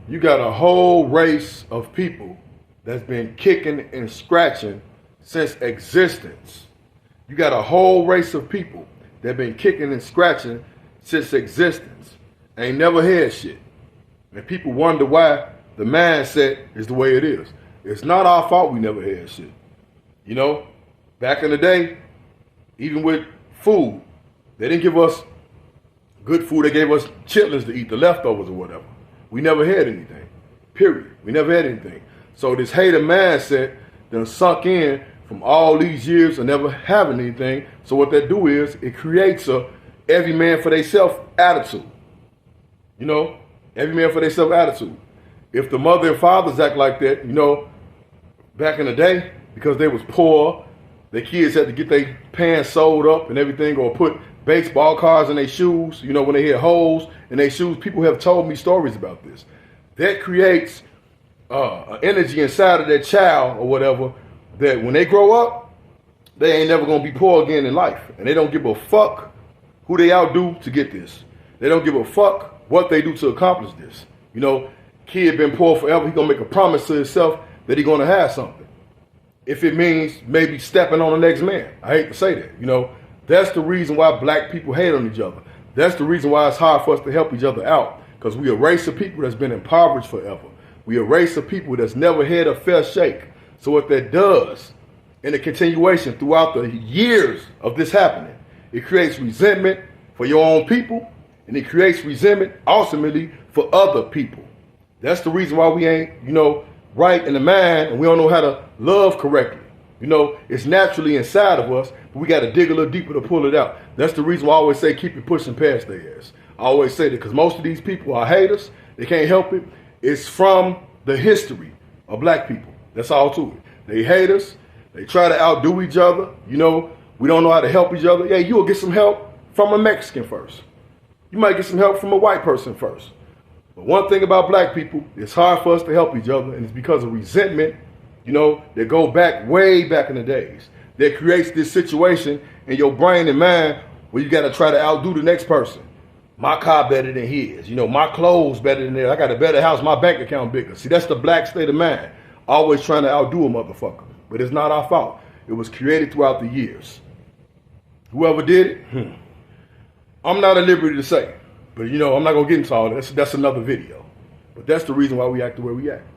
You got a whole race of people that's been kicking and scratching since existence. You got a whole race of people that been kicking and scratching since existence. Ain't never had shit. And people wonder why the mindset is the way it is. It's not our fault we never had shit. You know, back in the day, even with food, they didn't give us good food. They gave us chitlins to eat, the leftovers or whatever. We never had anything, period. We never had anything. So this hater mindset done sunk in from all these years of never having anything. So what that do is it creates a every man for theyself attitude. You know, every man for theyself attitude. If the mother and fathers act like that, you know, back in the day, because they was poor, their kids had to get their pants sewed up and everything, or put baseball cards in their shoes, you know, when they had holes in their shoes. People have told me stories about this. That creates an energy inside of that child or whatever, that when they grow up, they ain't never gonna be poor again in life. And they don't give a fuck who they outdo to get this. They don't give a fuck what they do to accomplish this. You know, kid been poor forever, he gonna make a promise to himself that he gonna have something. If it means maybe stepping on the next man. I hate to say that, you know. That's the reason why black people hate on each other. That's the reason why it's hard for us to help each other out. Because we a race of people that's been impoverished forever. We a race of people that's never had a fair shake. So what that does, in the continuation throughout the years of this happening, it creates resentment for your own people, and it creates resentment ultimately for other people. That's the reason why we ain't, you know, right in the mind, and we don't know how to love correctly. You know, it's naturally inside of us, but we got to dig a little deeper to pull it out. That's the reason why I always say keep it pushing past their ass. I always say that because most of these people are haters. They can't help it. It's from the history of black people. That's all to it. They hate us. They try to outdo each other. You know, we don't know how to help each other. Yeah, you will get some help from a Mexican first. You might get some help from a white person first. But one thing about black people, it's hard for us to help each other, and it's because of resentment, you know, that go back way back in the days. That creates this situation in your brain and mind where you got to try to outdo the next person. My car better than his. You know, my clothes better than theirs. I got a better house, my bank account bigger. See, that's the black state of mind. Always trying to outdo a motherfucker. But it's not our fault. It was created throughout the years. Whoever did it, I'm not at liberty to say. But, you know, I'm not going to get into all that. That's another video. But that's the reason why we act the way we act.